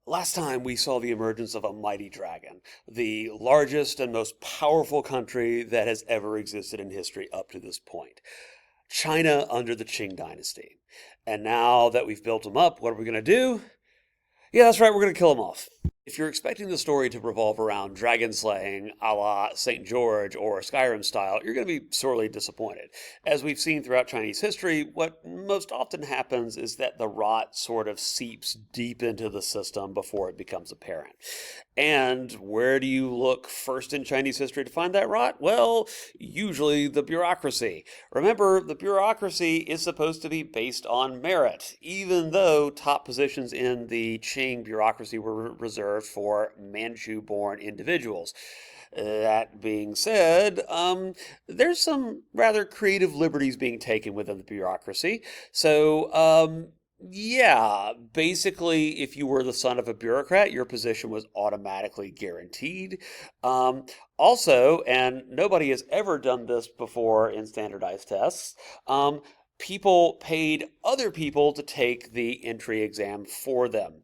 Last time we saw the emergence of a mighty dragon, the largest and most powerful country that has ever existed in history up to this point. China under the Qing dynasty. And now that we've built them up, what are we going to do? Yeah, that's right, we're going to kill them off. If you're expecting the story to revolve around dragon slaying a la St. George or Skyrim style, you're going to be sorely disappointed. As we've seen throughout Chinese history, what most often happens is that the rot sort of seeps deep into the system before it becomes apparent. And where do you look first in Chinese history to find that rot? Well, usually the bureaucracy. Remember, the bureaucracy is supposed to be based on merit, even though top positions in the Qing bureaucracy were reserved for Manchu-born individuals. That being said, there's some rather creative liberties being taken within the bureaucracy. Yeah, basically, if you were the son of a bureaucrat, your position was automatically guaranteed. Also, and nobody has ever done this before in standardized tests, people paid other people to take the entry exam for them.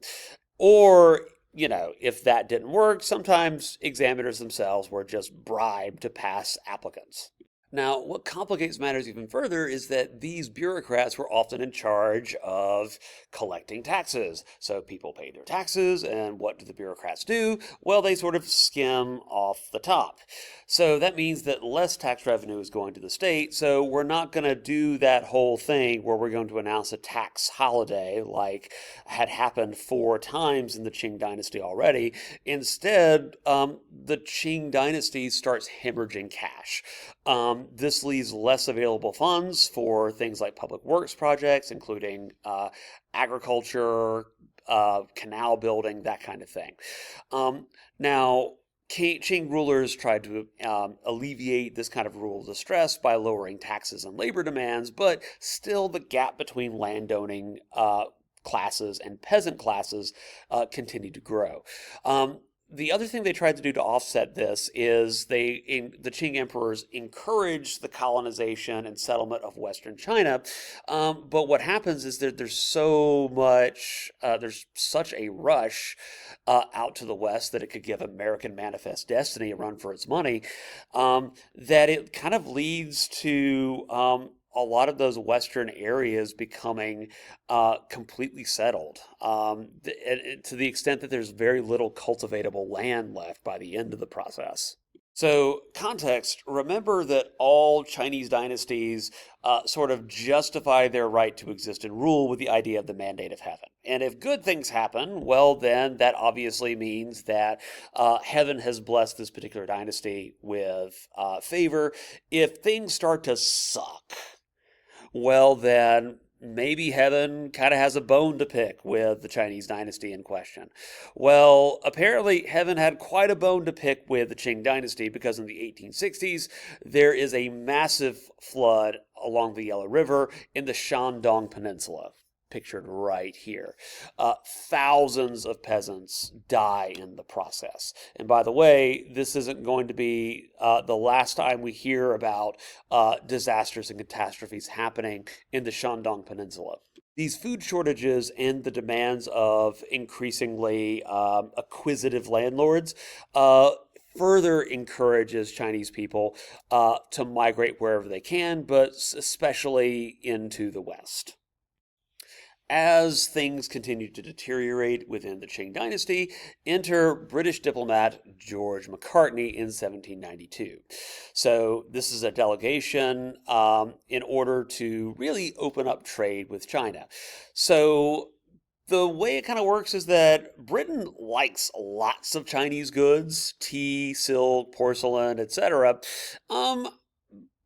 Or, if that didn't work, sometimes examiners themselves were just bribed to pass applicants. Now, what complicates matters even further is that these bureaucrats were often in charge of collecting taxes. So people paid their taxes, and what do the bureaucrats do? Well, they sort of skim off the top. So that means that less tax revenue is going to the state, so we're not going to do that whole thing where we're going to announce a tax holiday like had happened 4 times in the Qing dynasty already. Instead, the Qing dynasty starts hemorrhaging cash. This leaves less available funds for things like public works projects, including agriculture, canal building, that kind of thing. Now, Qing rulers tried to alleviate this kind of rural distress by lowering taxes and labor demands, but still the gap between landowning classes and peasant classes continued to grow. The other thing they tried to do to offset this is the Qing emperors encouraged the colonization and settlement of Western China. But what happens is that there's such a rush out to the West that it could give American Manifest Destiny a run for its money, that it kind of leads to a lot of those Western areas becoming completely settled, to the extent that there's very little cultivatable land left by the end of the process. So, context, remember that all Chinese dynasties sort of justify their right to exist and rule with the idea of the mandate of heaven. And if good things happen, well, then that obviously means that heaven has blessed this particular dynasty with favor. If things start to suck, well, then maybe heaven kind of has a bone to pick with the Chinese dynasty in question. Well, apparently heaven had quite a bone to pick with the Qing dynasty because in the 1860s there is a massive flood along the Yellow River in the Shandong Peninsula, pictured right here. Thousands of peasants die in the process. And by the way, this isn't going to be the last time we hear about disasters and catastrophes happening in the Shandong Peninsula. These food shortages and the demands of increasingly acquisitive landlords further encourages Chinese people to migrate wherever they can, but especially into the West. As things continued to deteriorate within the Qing dynasty, enter British diplomat George Macartney in 1792. So this is a delegation in order to really open up trade with China. So the way it kind of works is that Britain likes lots of Chinese goods, tea, silk, porcelain, etc.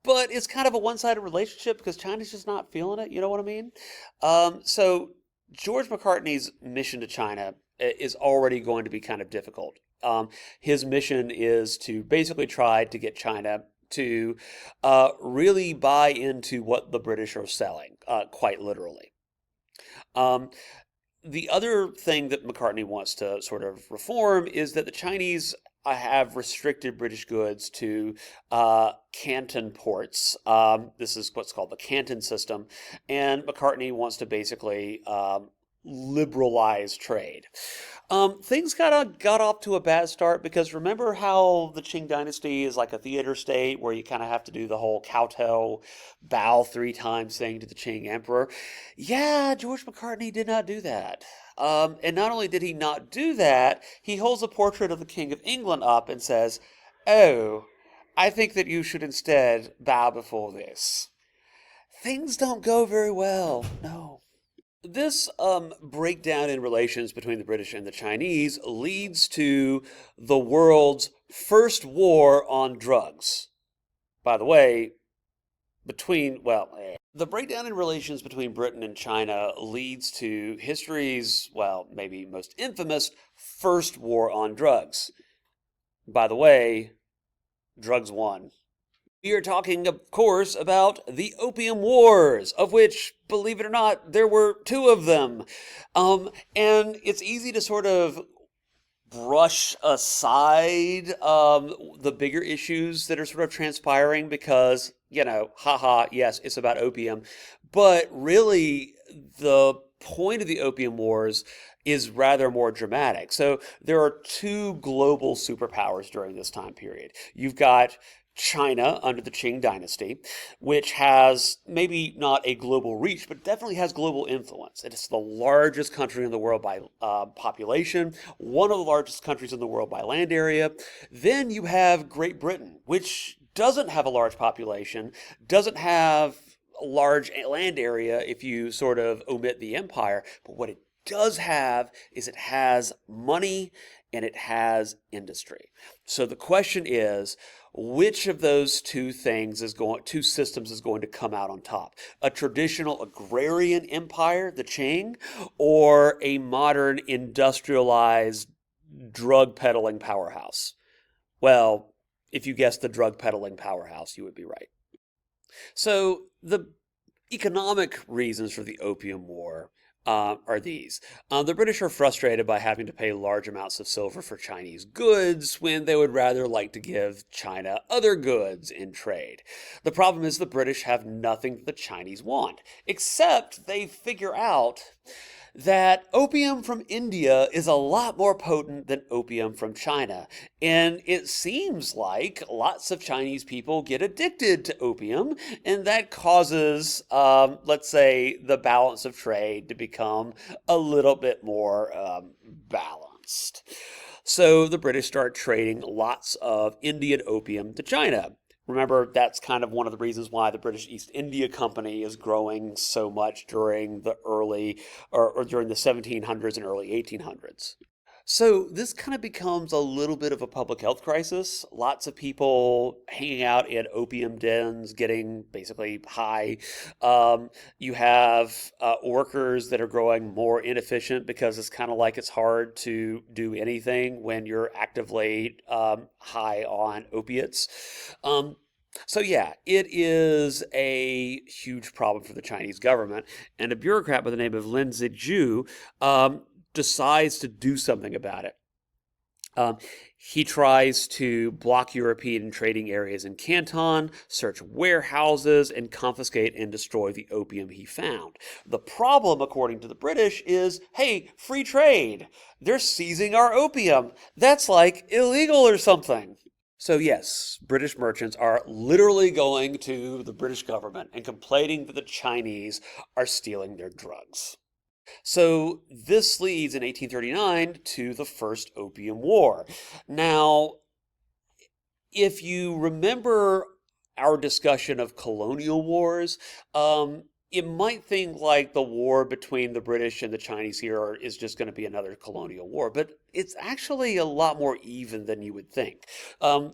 But it's kind of a one-sided relationship because China's just not feeling it. You know what I mean? So George Macartney's mission to China is already going to be kind of difficult. His mission is to basically try to get China to really buy into what the British are selling, quite literally. Um, the other thing that Macartney wants to sort of reform is that the Chinese have restricted British goods to Canton ports. This is what's called the Canton system, and Macartney wants to basically liberalize trade. Things got off to a bad start because remember how the Qing Dynasty is like a theater state where you kind of have to do the whole kowtow, bow 3 times thing to the Qing Emperor? Yeah, George McCartney did not do that. And not only did he not do that, he holds a portrait of the King of England up and says, "Oh, I think that you should instead bow before this." Things don't go very well. No. This breakdown in relations between the British and the Chinese leads to the world's first war on drugs. By the way, the breakdown in relations between Britain and China leads to history's, well, maybe most infamous first war on drugs. By the way, drugs won. We are talking, of course, about the Opium Wars, of which, believe it or not, there were 2 of them. And it's easy to sort of brush aside the bigger issues that are sort of transpiring because, haha, yes, it's about opium. But really, the point of the Opium Wars is rather more dramatic. So there are 2 global superpowers during this time period. You've got China under the Qing Dynasty, which has maybe not a global reach, but definitely has global influence. It is the largest country in the world by population, one of the largest countries in the world by land area. Then you have Great Britain, which doesn't have a large population, doesn't have a large land area if you sort of omit the empire, but what it does have is it has money and it has industry. So the question is, which of those 2 systems is going to come out on top? A traditional agrarian empire, the Qing, or a modern industrialized drug peddling powerhouse? Well, if you guessed the drug peddling powerhouse, you would be right. So the economic reasons for the Opium War are these. The British are frustrated by having to pay large amounts of silver for Chinese goods when they would rather like to give China other goods in trade. The problem is the British have nothing that the Chinese want, except they figure out that opium from India is a lot more potent than opium from China. And it seems like lots of Chinese people get addicted to opium, and that causes, let's say, the balance of trade to become a little bit more balanced. So the British start trading lots of Indian opium to China. Remember, that's kind of one of the reasons why the British East India Company is growing so much during the during the 1700s and early 1800s. So this kind of becomes a little bit of a public health crisis. Lots of people hanging out in opium dens, getting basically high. You have workers that are growing more inefficient because it's kind of like it's hard to do anything when you're actively high on opiates. So yeah, it is a huge problem for the Chinese government, and a bureaucrat by the name of Lin Zexu decides to do something about it. He tries to block European trading areas in Canton, search warehouses, and confiscate and destroy the opium he found. The problem, according to the British, is, hey, free trade. They're seizing our opium. That's like illegal or something. So yes, British merchants are literally going to the British government and complaining that the Chinese are stealing their drugs. So this leads in 1839 to the First Opium War. Now, if you remember our discussion of colonial wars, it might think like the war between the British and the Chinese here is just going to be another colonial war, but it's actually a lot more even than you would think.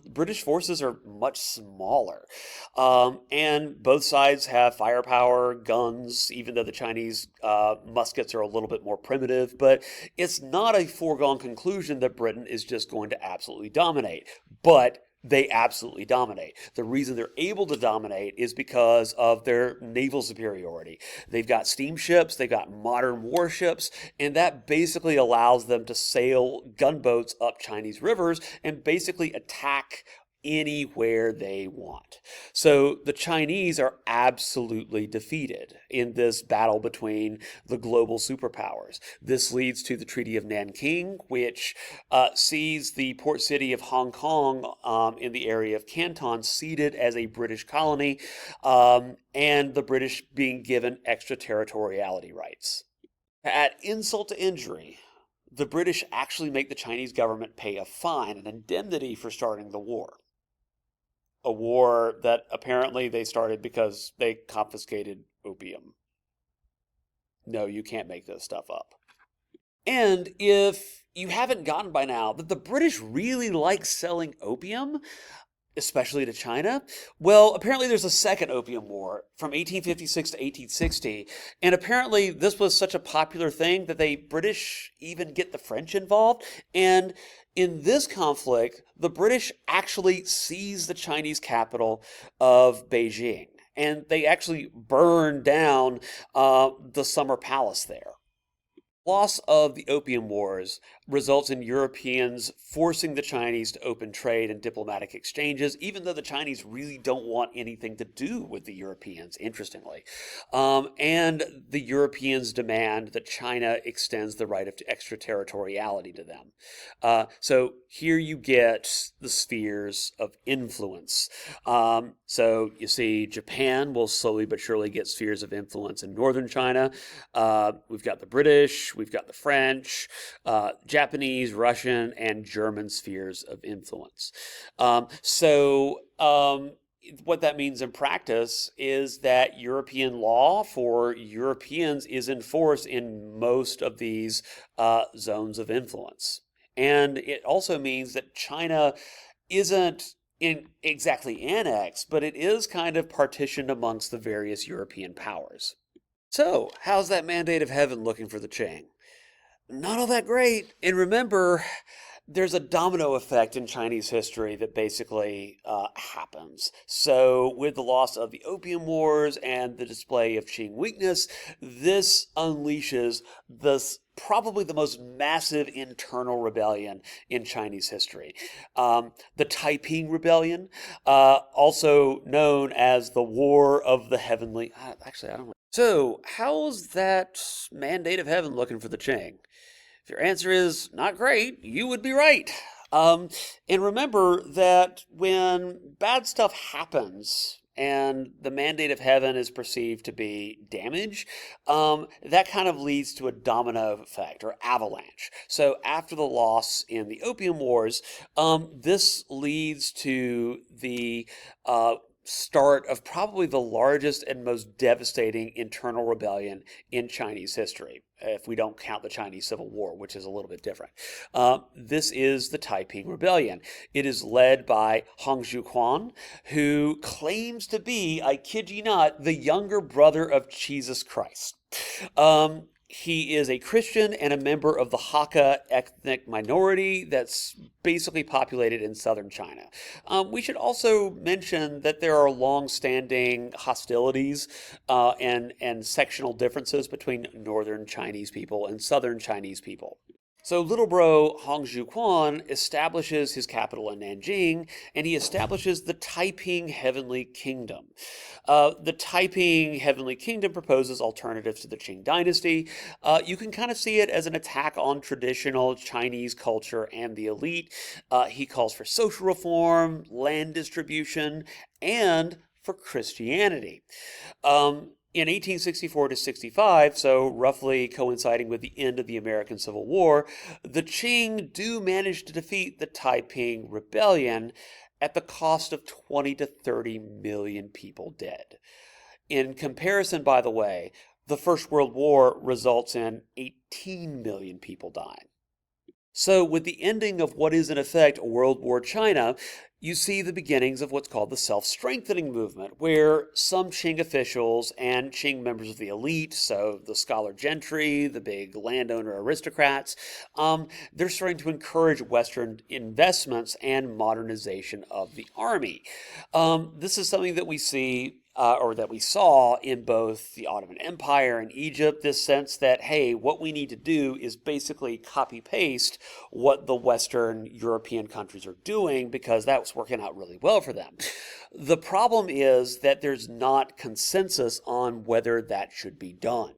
British forces are much smaller, and both sides have firepower, guns, even though the Chinese muskets are a little bit more primitive, but it's not a foregone conclusion that Britain is just going to absolutely dominate. But they absolutely dominate. The reason they're able to dominate is because of their naval superiority. They've got steamships, they've got modern warships, and that basically allows them to sail gunboats up Chinese rivers and basically attack anywhere they want. So the Chinese are absolutely defeated in this battle between the global superpowers. This leads to the Treaty of Nanking, which sees the port city of Hong Kong in the area of Canton ceded as a British colony, and the British being given extraterritoriality rights. Add insult to injury, the British actually make the Chinese government pay a fine, an indemnity for starting the war. A war that apparently they started because they confiscated opium. No, you can't make this stuff up. And if you haven't gotten by now that the British really like selling opium, especially to China, well, apparently there's a second Opium War from 1856 to 1860, and apparently this was such a popular thing that the British even get the French involved, and in this conflict, the British actually seize the Chinese capital of Beijing, and they actually burn down the Summer Palace there. Loss of the Opium Wars results in Europeans forcing the Chinese to open trade and diplomatic exchanges, even though the Chinese really don't want anything to do with the Europeans, interestingly. And the Europeans demand that China extends the right of extraterritoriality to them. So here you get the spheres of influence. So you see Japan will slowly but surely get spheres of influence in northern China. We've got the British, we've got the French, Japanese, Russian, and German spheres of influence. What that means in practice is that European law for Europeans is enforced in most of these zones of influence. And it also means that China isn't exactly annexed, but it is kind of partitioned amongst the various European powers. So, how's that mandate of heaven looking for the Qing? Not all that great. And remember, there's a domino effect in Chinese history that basically happens. So, with the loss of the Opium Wars and the display of Qing weakness, this unleashes probably the most massive internal rebellion in Chinese history. The Taiping Rebellion, also known as the War of the Heavenly. Actually, I don't know. So, how's that mandate of heaven looking for the Qing? If your answer is not great, you would be right. And remember that when bad stuff happens and the mandate of heaven is perceived to be damage, that kind of leads to a domino effect or avalanche. So after the loss in the Opium Wars, this leads to the start of probably the largest and most devastating internal rebellion in Chinese history, if we don't count the Chinese Civil War, which is a little bit different. This is the Taiping Rebellion. It is led by Hong Xiuquan, who claims to be, I kid you not, the younger brother of Jesus Christ. He is a Christian and a member of the Hakka ethnic minority that's basically populated in southern China. We should also mention that there are long-standing hostilities and sectional differences between northern Chinese people and southern Chinese people. So little bro Hong Xiuquan establishes his capital in Nanjing, and he establishes the Taiping Heavenly Kingdom. The Taiping Heavenly Kingdom proposes alternatives to the Qing dynasty. You can kind of see it as an attack on traditional Chinese culture and the elite. He calls for social reform, land distribution, and for Christianity. In 1864 to 65, so roughly coinciding with the end of the American Civil War, the Qing do manage to defeat the Taiping Rebellion at the cost of 20 to 30 million people dead. In comparison, by the way, the First World War results in 18 million people dying. So with the ending of what is in effect World War China, you see the beginnings of what's called the self-strengthening movement, where some Qing officials and Qing members of the elite, so the scholar gentry, the big landowner aristocrats, they're starting to encourage Western investments and modernization of the army. This is something that we see or that we saw in both the Ottoman Empire and Egypt, this sense that, hey, what we need to do is basically copy paste what the Western European countries are doing because that was working out really well for them. The problem is that there's not consensus on whether that should be done.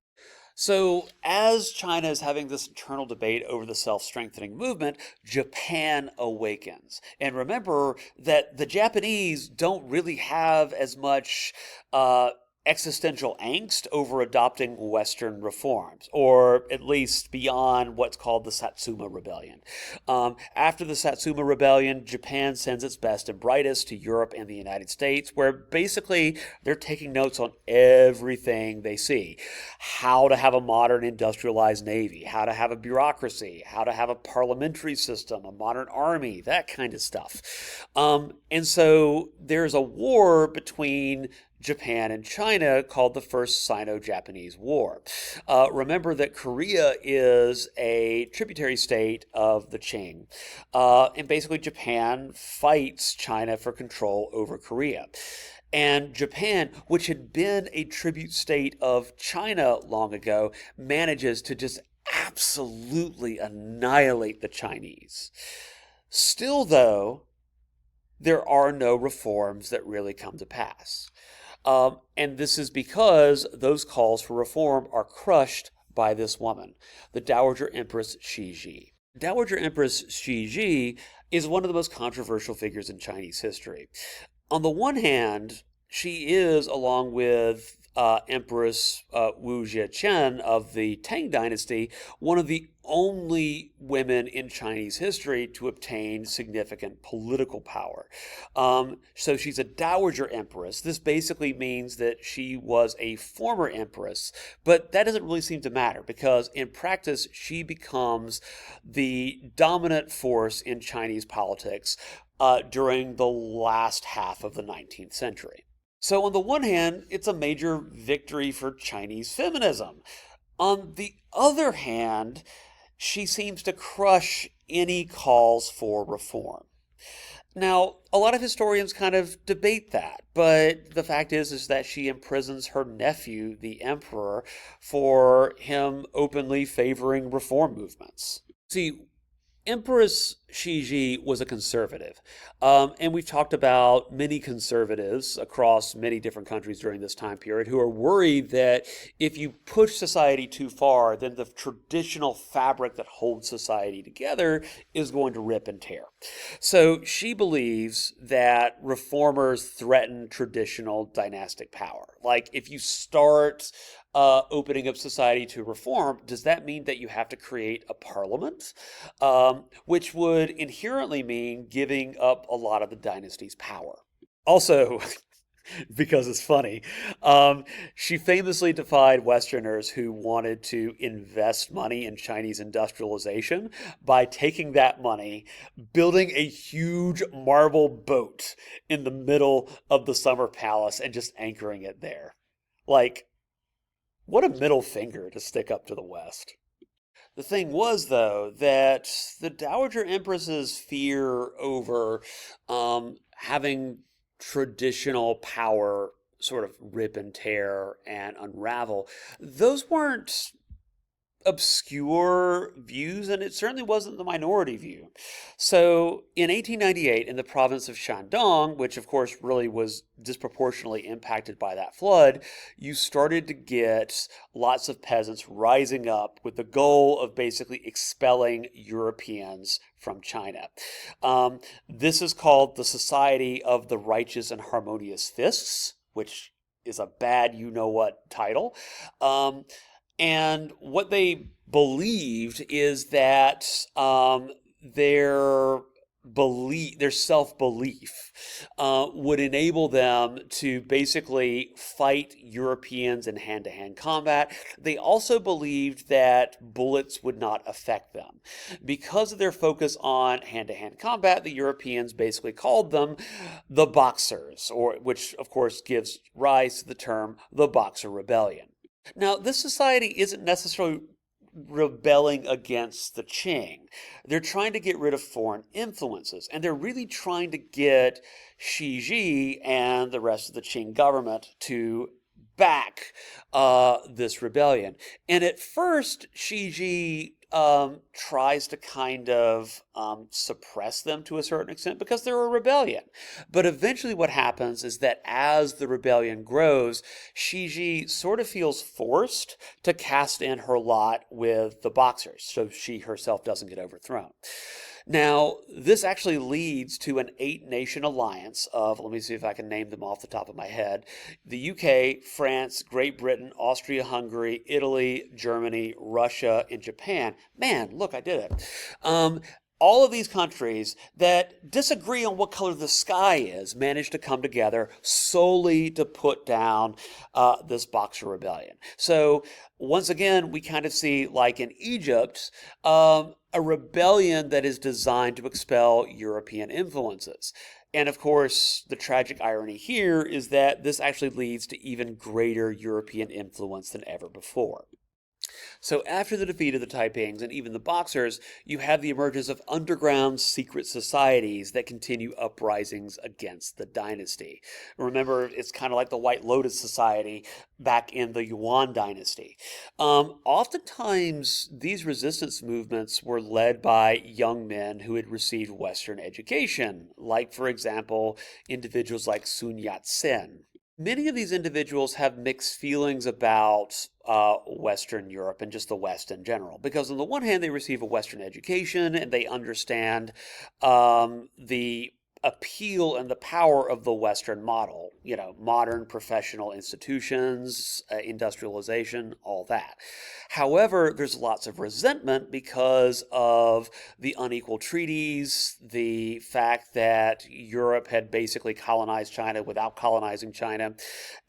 So, as China is having this internal debate over the self strengthening movement, Japan awakens. And remember that the Japanese don't really have as much existential angst over adopting Western reforms, or at least beyond what's called the Satsuma Rebellion. After the Satsuma Rebellion, Japan sends its best and brightest to Europe and the United States, where basically they're taking notes on everything they see. How to have a modern industrialized navy, how to have a bureaucracy, how to have a parliamentary system, a modern army, that kind of stuff. And so there's a war between Japan and China called the First Sino-Japanese War. Remember that Korea is a tributary state of the Qing. And basically Japan fights China for control over Korea. And Japan, which had been a tribute state of China long ago, manages to just absolutely annihilate the Chinese. Still, though, there are no reforms that really come to pass. And this is because those calls for reform are crushed by this woman, the Dowager Empress Cixi. Dowager Empress Cixi is one of the most controversial figures in Chinese history. On the one hand, she is, along with Empress Wu Zetian of the Tang Dynasty, one of the only women in Chinese history to obtain significant political power. So she's a dowager empress. This basically means that she was a former empress, but that doesn't really seem to matter because in practice she becomes the dominant force in Chinese politics during the last half of the 19th century. So on the one hand, it's a major victory for Chinese feminism. On the other hand, she seems to crush any calls for reform. Now, a lot of historians kind of debate that, but the fact is that she imprisons her nephew, the emperor, for him openly favoring reform movements. See, Empress Cixi was a conservative, and we've talked about many conservatives across many different countries during this time period who are worried that if you push society too far, then the traditional fabric that holds society together is going to rip and tear. So she believes that reformers threaten traditional dynastic power. Like if you start opening up society to reform, does that mean that you have to create a parliament? Which would inherently mean giving up a lot of the dynasty's power. Also, because it's funny, she famously defied Westerners who wanted to invest money in Chinese industrialization by taking that money, building a huge marble boat in the middle of the Summer Palace and just anchoring it there. Like, what a middle finger to stick up to the West. The thing was, though, that the Dowager Empress's fear over having traditional power sort of rip and tear and unravel, those weren't obscure views, and it certainly wasn't the minority view. So in 1898, in the province of Shandong, which of course really was disproportionately impacted by that flood, you started to get lots of peasants rising up with the goal of basically expelling Europeans from China. This is called the Society of the Righteous and Harmonious Fists, which is a bad you-know-what title. And what they believed is that their self-belief would enable them to basically fight Europeans in hand-to-hand combat. They also believed that bullets would not affect them. Because of their focus on hand-to-hand combat, the Europeans basically called them the Boxers, which of course gives rise to the term the Boxer Rebellion. Now, this society isn't necessarily rebelling against the Qing. They're trying to get rid of foreign influences, and they're really trying to get Shi Ji and the rest of the Qing government to back this rebellion. And at first, Shi Ji tries to kind of suppress them to a certain extent because they're a rebellion. But eventually, what happens is that as the rebellion grows, Shi Ji sort of feels forced to cast in her lot with the Boxers so she herself doesn't get overthrown. Now, this actually leads to an 8-nation alliance of, let me see if I can name them off the top of my head, the UK, France, Great Britain, Austria-Hungary, Italy, Germany, Russia, and Japan. Man, look, I did it. All of these countries that disagree on what color the sky is managed to come together solely to put down this Boxer rebellion. So once again, we kind of see, like in Egypt, a rebellion that is designed to expel European influences. And of course, the tragic irony here is that this actually leads to even greater European influence than ever before. So after the defeat of the Taipings and even the Boxers, you have the emergence of underground secret societies that continue uprisings against the dynasty. Remember, it's kind of like the White Lotus Society back in the Yuan dynasty. Oftentimes, these resistance movements were led by young men who had received Western education, like, for example, individuals like Sun Yat-sen. Many of these individuals have mixed feelings about Western Europe and just the West in general, because on the one hand, they receive a Western education and they understand the appeal and the power of the Western model, you know, modern professional institutions, industrialization, all that. However, there's lots of resentment because of the unequal treaties, the fact that Europe had basically colonized China without colonizing China,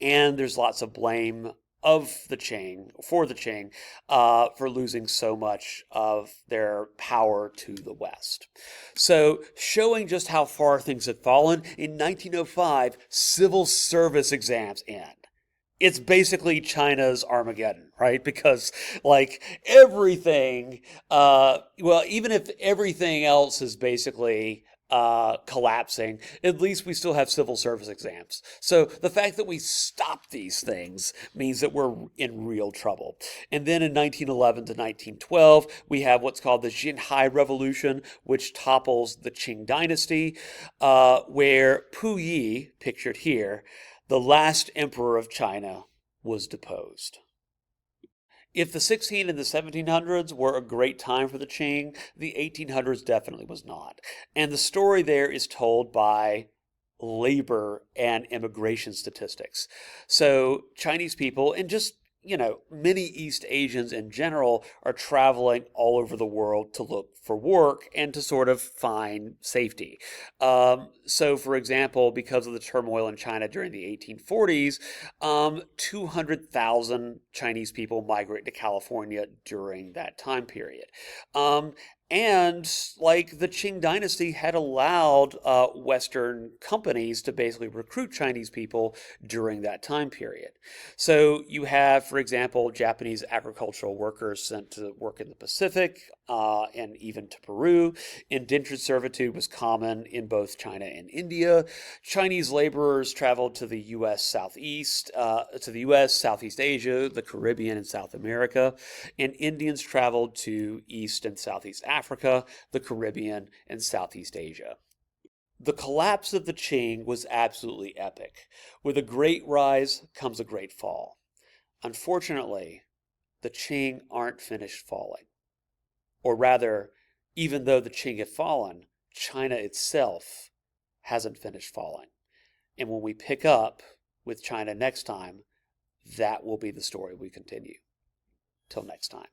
and there's lots of blame of the Qing, for the Qing, for losing so much of their power to the West. So, showing just how far things had fallen, in 1905, civil service exams end. It's basically China's Armageddon, right? Because, like, everything, well, even if everything else is basically collapsing, at least we still have civil service exams. So the fact that we stopped these things means that we're in real trouble. And then in 1911 to 1912, we have what's called the Xinhai Revolution, which topples the Qing dynasty, where Puyi, pictured here, the last emperor of China, was deposed. If the 16 and the 1700s were a great time for the Qing, the 1800s definitely was not. And the story there is told by labor and immigration statistics. So Chinese people, and just, you know, many East Asians in general, are traveling all over the world to look for work and to sort of find safety. So, for example, because of the turmoil in China during the 1840s, 200,000 Chinese people migrate to California during that time period. And like the Qing dynasty had allowed Western companies to basically recruit Chinese people during that time period. So you have, for example, Japanese agricultural workers sent to work in the Pacific and even to Peru. Indentured servitude was common in both China and India. Chinese laborers traveled to the U.S. Southeast, Southeast Asia, the Caribbean, and South America. And Indians traveled to East and Southeast Africa, the Caribbean, and Southeast Asia. The collapse of the Qing was absolutely epic. With a great rise comes a great fall. Unfortunately, the Qing aren't finished falling. Or rather, even though the Qing have fallen, China itself hasn't finished falling. And when we pick up with China next time, that will be the story we continue. Till next time.